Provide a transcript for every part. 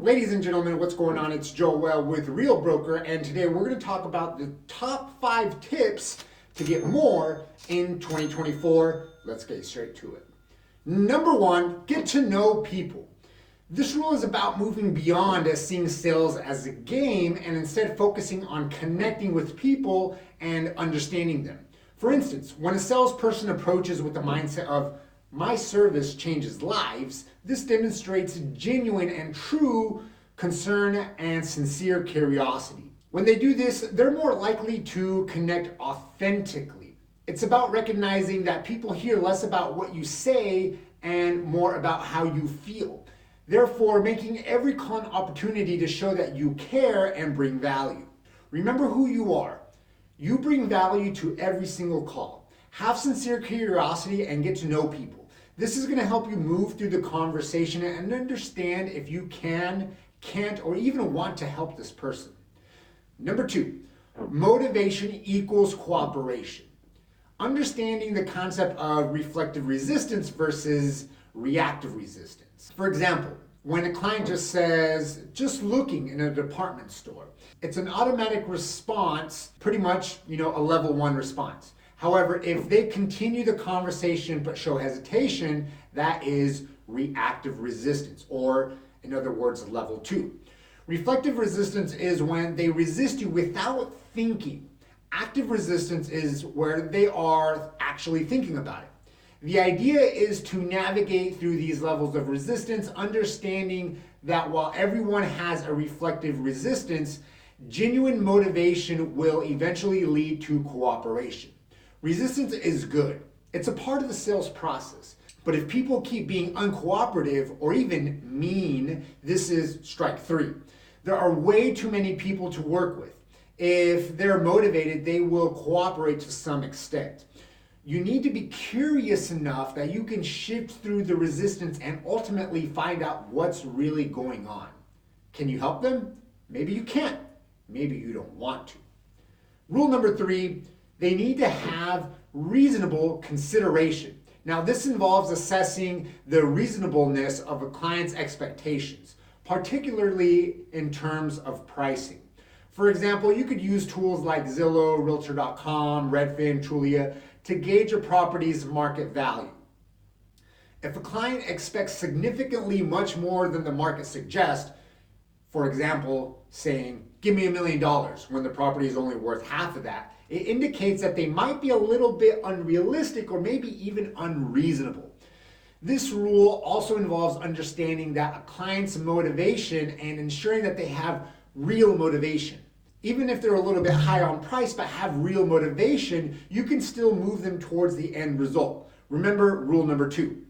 Ladies and gentlemen, what's going on? It's Joel with Real Broker, and today we're going to talk about the top 5 tips to get more in 2024. Let's get straight to it. Number 1, get to know people. This rule is about moving beyond seeing sales as a game and instead focusing on connecting with people and understanding them. For instance, when a salesperson approaches with the mindset of "my service changes lives," this demonstrates genuine and true concern and sincere curiosity. When they do this, they're more likely to connect authentically. It's about recognizing that people hear less about what you say and more about how you feel. Therefore, making every call an opportunity to show that you care and bring value. Remember who you are. You bring value to every single call. Have sincere curiosity and get to know people. This is going to help you move through the conversation and understand if you can, can't, or even want to help this person. Number 2, motivation equals cooperation. Understanding the concept of reflective resistance versus reactive resistance. For example, when a client just says, "just looking" in a department store, it's an automatic response, pretty much, a level 1 response. However, if they continue the conversation but show hesitation, that is reactive resistance, or in other words, level 2. Reflective resistance is when they resist you without thinking. Active resistance is where they are actually thinking about it. The idea is to navigate through these levels of resistance, understanding that while everyone has a reflective resistance, genuine motivation will eventually lead to cooperation. Resistance is good. It's a part of the sales process. But if people keep being uncooperative or even mean, this is strike 3. There are way too many people to work with. If they're motivated, they will cooperate to some extent. You need to be curious enough that you can shift through the resistance and ultimately find out what's really going on. Can you help them? Maybe you can't. Maybe you don't want to. Rule number 3, they need to have reasonable consideration. Now, this involves assessing the reasonableness of a client's expectations, particularly in terms of pricing. For example, you could use tools like Zillow, Realtor.com, Redfin, Trulia to gauge a property's market value. If a client expects significantly much more than the market suggests, for example, saying, "give me $1 million," when the property is only worth half of that, it indicates that they might be a little bit unrealistic or maybe even unreasonable. This rule also involves understanding that a client's motivation and ensuring that they have real motivation. Even if they're a little bit high on price but have real motivation, you can still move them towards the end result. Remember rule number 2.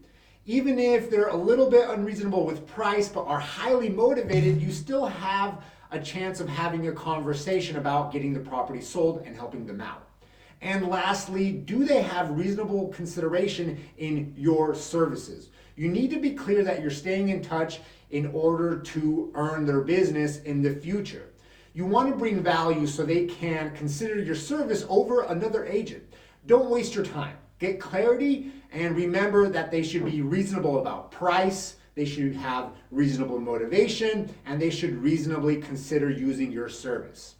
Even if they're a little bit unreasonable with price but are highly motivated, you still have a chance of having a conversation about getting the property sold and helping them out. And lastly, do they have reasonable consideration in your services? You need to be clear that you're staying in touch in order to earn their business in the future. You want to bring value so they can consider your service over another agent. Don't waste your time. Get clarity and remember that they should be reasonable about price, they should have reasonable motivation, and they should reasonably consider using your service.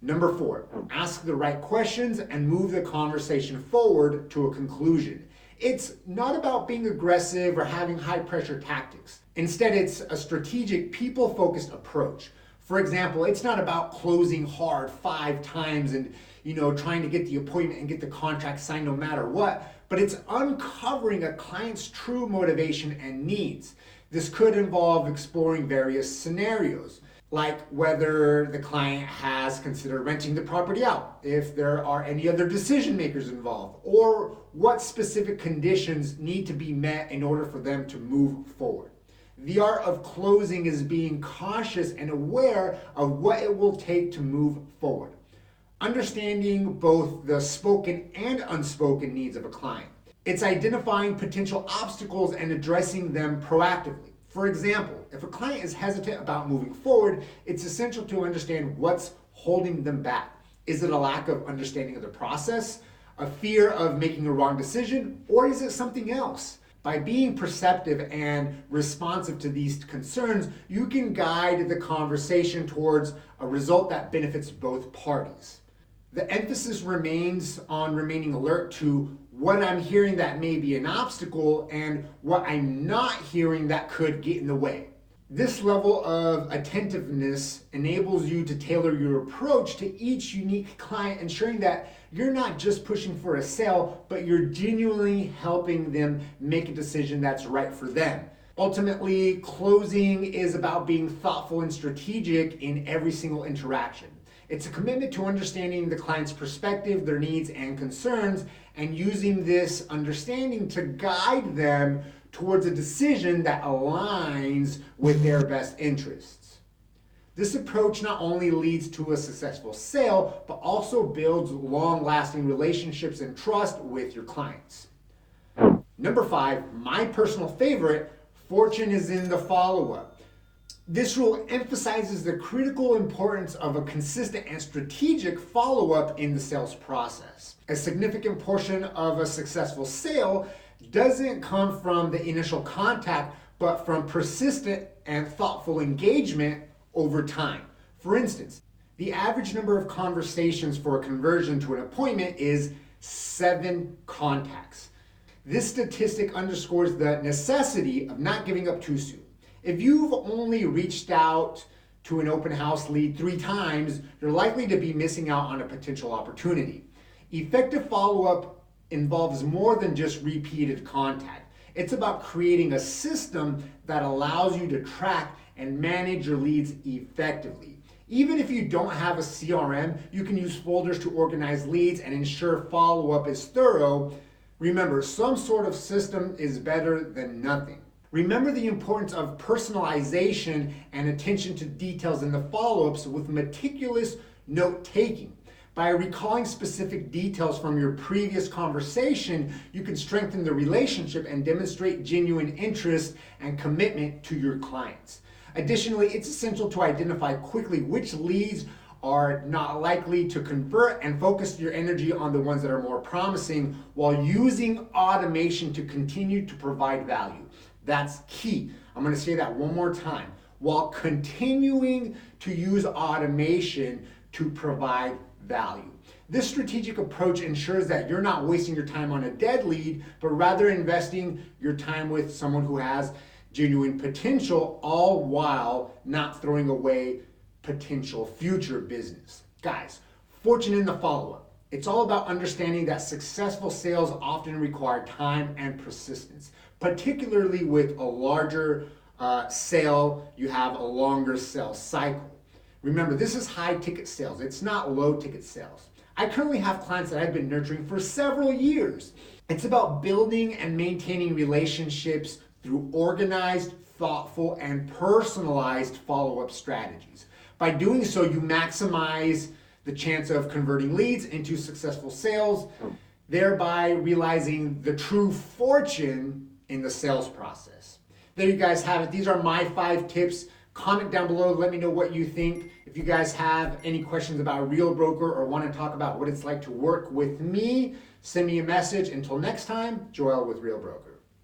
Number 4, ask the right questions and move the conversation forward to a conclusion. It's not about being aggressive or having high pressure tactics. Instead, it's a strategic, people-focused approach. For example, it's not about closing hard 5 times and trying to get the appointment and get the contract signed no matter what, but it's uncovering a client's true motivation and needs. This could involve exploring various scenarios, like whether the client has considered renting the property out, if there are any other decision makers involved, or what specific conditions need to be met in order for them to move forward. The art of closing is being cautious and aware of what it will take to move forward. Understanding both the spoken and unspoken needs of a client. It's identifying potential obstacles and addressing them proactively. For example, if a client is hesitant about moving forward, it's essential to understand what's holding them back. Is it a lack of understanding of the process, a fear of making a wrong decision, or is it something else? By being perceptive and responsive to these concerns, you can guide the conversation towards a result that benefits both parties. The emphasis remains on remaining alert to what I'm hearing that may be an obstacle and what I'm not hearing that could get in the way. This level of attentiveness enables you to tailor your approach to each unique client, ensuring that you're not just pushing for a sale, but you're genuinely helping them make a decision that's right for them. Ultimately, closing is about being thoughtful and strategic in every single interaction. It's a commitment to understanding the client's perspective, their needs and concerns, and using this understanding to guide them towards a decision that aligns with their best interests. This approach not only leads to a successful sale, but also builds long-lasting relationships and trust with your clients. Number 5, my personal favorite, fortune is in the follow-up. This rule emphasizes the critical importance of a consistent and strategic follow-up in the sales process. A significant portion of a successful sale doesn't come from the initial contact, but from persistent and thoughtful engagement over time. For instance, the average number of conversations for a conversion to an appointment is 7 contacts. This statistic underscores the necessity of not giving up too soon. If you've only reached out to an open house lead 3 times, you're likely to be missing out on a potential opportunity. Effective follow-up involves more than just repeated contact. It's about creating a system that allows you to track and manage your leads effectively. Even if you don't have a CRM, you can use folders to organize leads and ensure follow-up is thorough. Remember, some sort of system is better than nothing. Remember the importance of personalization and attention to details in the follow-ups with meticulous note-taking. By recalling specific details from your previous conversation, you can strengthen the relationship and demonstrate genuine interest and commitment to your clients. Additionally, it's essential to identify quickly which leads are not likely to convert and focus your energy on the ones that are more promising while using automation to continue to provide value. That's key. I'm going to say that one more time. While continuing to use automation to provide value. This strategic approach ensures that you're not wasting your time on a dead lead, but rather investing your time with someone who has genuine potential, all while not throwing away potential future business. Guys, fortune in the follow-up. It's all about understanding that successful sales often require time and persistence, particularly with a larger sale, you have a longer sales cycle. Remember, this is high ticket sales. It's not low ticket sales. I currently have clients that I've been nurturing for several years. It's about building and maintaining relationships through organized, thoughtful, and personalized follow-up strategies. By doing so, you maximize the chance of converting leads into successful sales, thereby realizing the true fortune in the sales process. There you guys have it. These are my 5 tips. Comment down below, let me know what you think. If you guys have any questions about Real Broker or want to talk about what it's like to work with me, send me a message. Until next time, Joel with Real Broker.